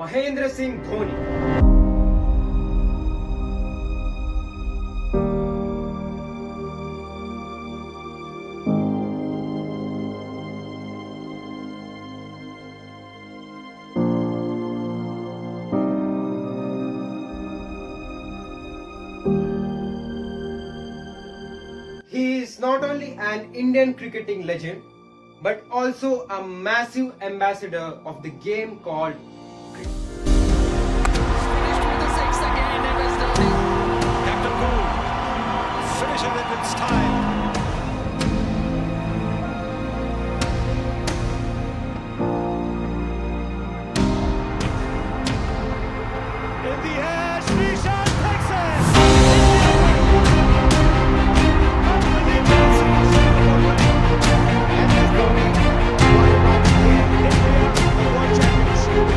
Mahendra Singh Dhoni. He is not only an Indian cricketing legend, but also a massive ambassador of the game called cricket. Finished with a six again, MS Dhoni. Captain Gould finishing it in style. In the air, Srishan takes it. MS Dhoni, one run here, India, the World Championship.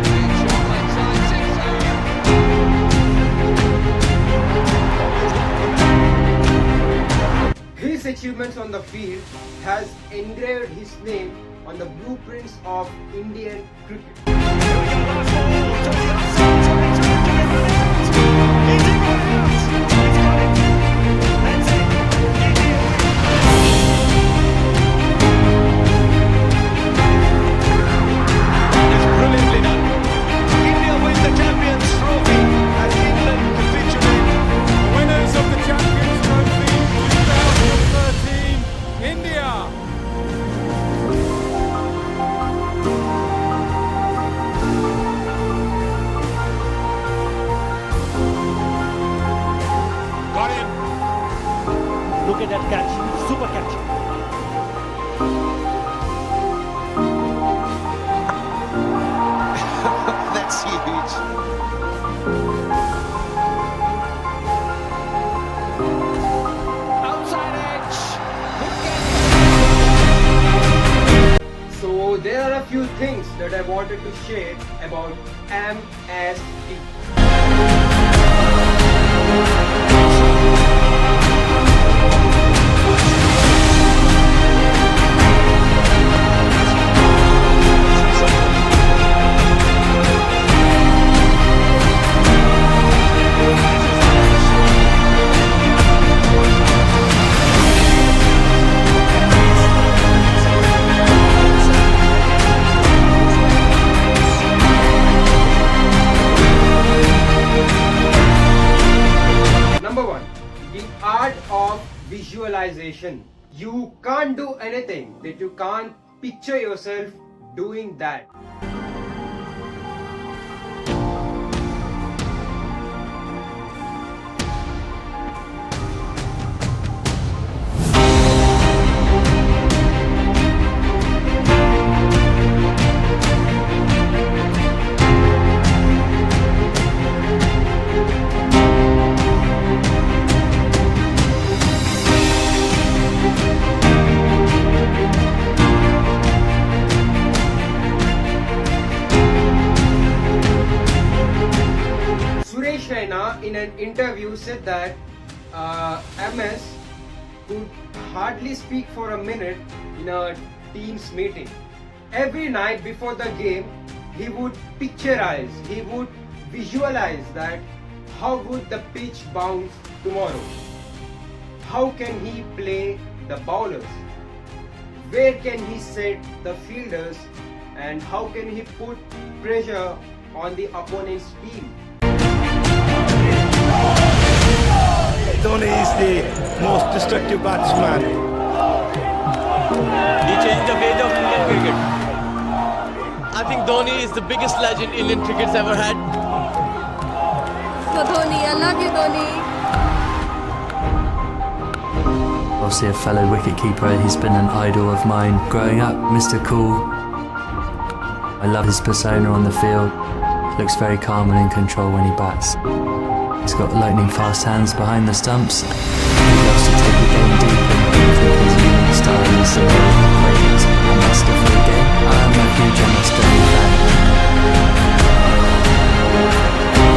Big shot left side, sixer. His achievements on the field has engraved his name on the blueprints of Indian cricket. Here we go, last ball, to the outside, trying to did he run out? He did run out! He's got it! That's it! India win! It's brilliantly done. India win the Champions Trophy as England capitulate. Winners of the Champions Trophy 2013, India. Got him. Look at that catch, super catch. That's huge. Outside edge. So there are a few things that I wanted to share about MSD. Number one, the art of visualization. You can't do anything that you can't picture yourself doing that. Suresh Raina in an interview said that MS could hardly speak for a minute in a team's meeting. Every night before the game, he would picturize, he would visualize that how would the pitch bounce tomorrow? How can he play the bowlers? Where can he set the fielders? And how can he put pressure on the opponent's team? Dhoni is the most destructive batsman. He changed the fate of Indian cricket. I think Dhoni is the biggest legend Indian cricket's ever had. For Dhoni, I love you, Dhoni. Obviously a fellow wicketkeeper, he's been an idol of mine growing up. Mr. Cool, I love his persona on the field. Looks very calm and in control when he bats. He's got lightning fast hands behind the stumps. He loves to take the game deep, and I think his unique style is a great ambassador for the game. I'm a huge MS Dhoni fan.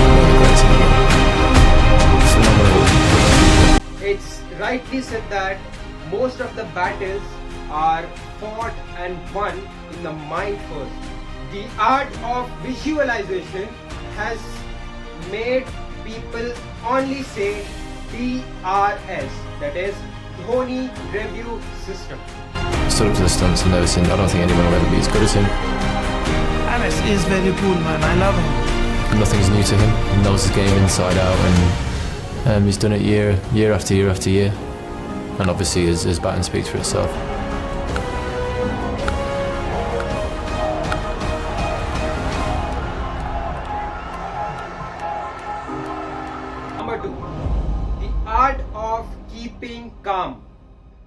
What a great game. Phenomenal. It's rightly Kohli said that most of the battles are fought and won in the mind first. The art of visualization has made people only say DRS, that is Dhoni Review System. Stood up to the stunts and never seen. I don't think anyone will ever be as good as him. Alex is very cool, man. I love him. Nothing's new to him. He knows his game inside out, and he's done it year after year after year. And obviously his batting speaks for itself. Number 2. The art of keeping calm.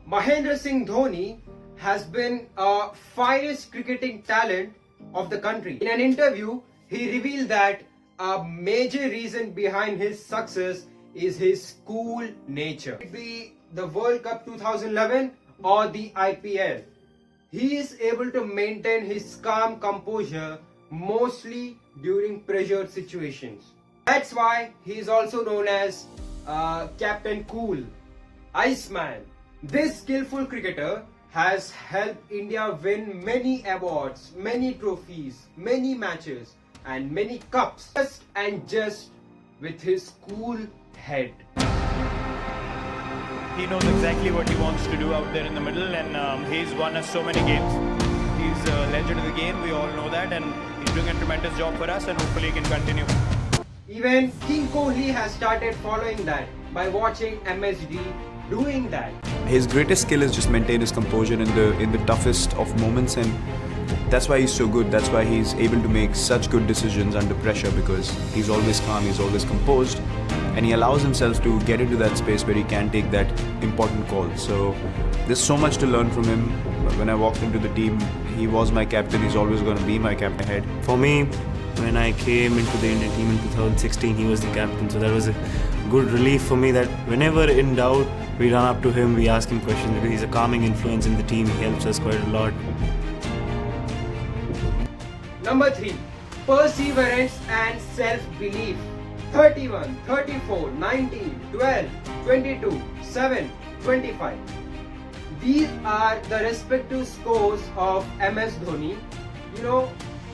Mahendra Singh Dhoni has been a finest cricketing talent of the country. In an interview, he revealed that a major reason behind his success is his cool nature. It be the World Cup 2011 or the IPL. He is able to maintain his calm composure mostly during pressured situations. That's why he is also known as Captain Cool, Iceman. This skillful cricketer has helped India win many awards, many trophies, many matches and many cups, just with his cool head. He knows exactly what he wants to do out there in the middle, and he's won us so many games. He's a legend of the game, we all know that, and he's doing a tremendous job for us, and hopefully he can continue. Even King Kohli has started following that by watching MSD doing that. His greatest skill is just maintain his composure in the toughest of moments, and that's why he's so good. That's why he's able to make such good decisions under pressure, because he's always calm, he's always composed, and he allows himself to get into that space where he can take that important call. So there's so much to learn from him. When I walked into the team, he was my captain, he's always going to be my captain ahead. For me, when I came into the Indian team in 2016, he was the captain, so that was a good relief for me that whenever in doubt, we run up to him, we ask him questions, because he's a calming influence in the team, he helps us quite a lot. Number 3. Perseverance and self-belief. 31, 34, 19, 12, 22, 7, 25. These are the respective scores of MS Dhoni,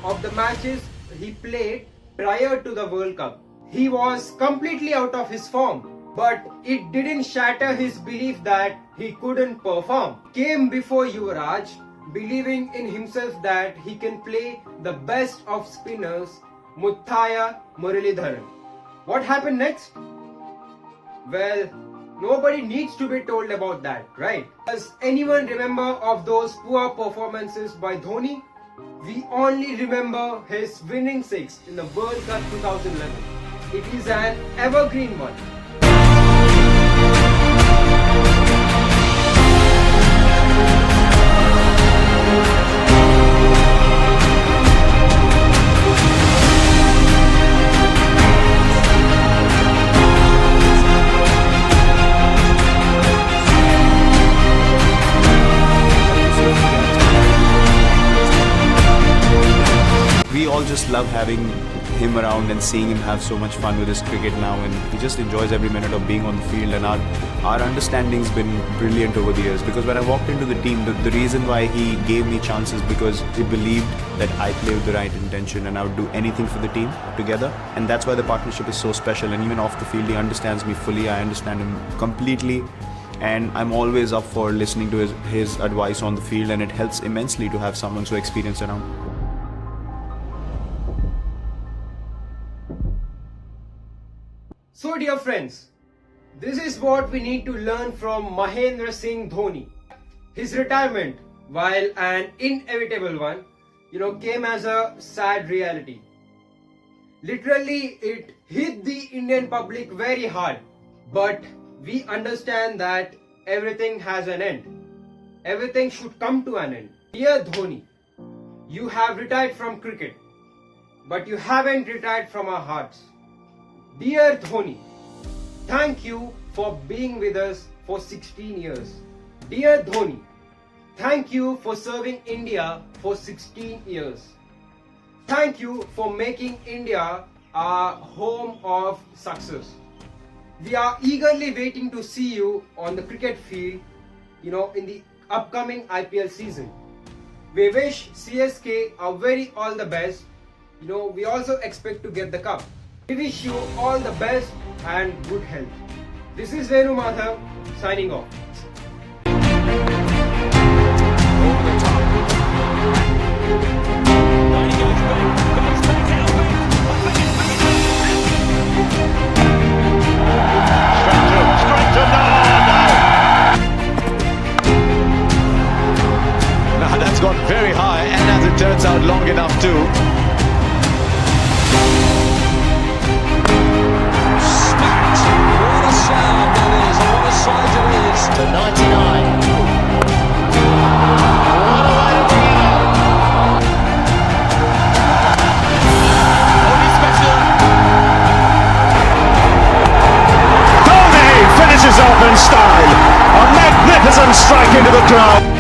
of the matches he played prior to the World Cup. He was completely out of his form, but it didn't shatter his belief that he couldn't perform. Came before Yuvraj, believing in himself that he can play the best of spinners, Muthiah Muralidharan. What happened next? Well, nobody needs to be told about that, right? Does anyone remember of those poor performances by Dhoni? We only remember his winning six in the World Cup 2011. It is an evergreen one. We all just love having him around and seeing him have so much fun with his cricket now, and he just enjoys every minute of being on the field, and our understanding's been brilliant over the years, because when I walked into the team, the reason why he gave me chances because he believed that I play with the right intention and I would do anything for the team together, and that's why the partnership is so special. And even off the field, he understands me fully, I understand him completely, and I'm always up for listening to his advice on the field, and it helps immensely to have someone so experienced around. So dear friends, this is what we need to learn from Mahendra Singh Dhoni. His retirement, while an inevitable one, came as a sad reality. Literally, it hit the Indian public very hard. But we understand that everything has an end. Everything should come to an end. Dear Dhoni, you have retired from cricket, but you haven't retired from our hearts. Dear Dhoni, thank you for being with us for 16 years. Dear Dhoni, thank you for serving India for 16 years. Thank you for making India our home of success. We are eagerly waiting to see you on the cricket field, in the upcoming IPL season. We wish CSK a very all the best. We also expect to get the cup. We wish you all the best and good health. This is Venu Madhav signing off. That's gone very high, and as it turns out, long enough too. Smacked! What a sound that is, and what a sight it is. To 99. What a way to bring it up. Only special. Dhoni finishes off in style. A magnificent strike into the crowd.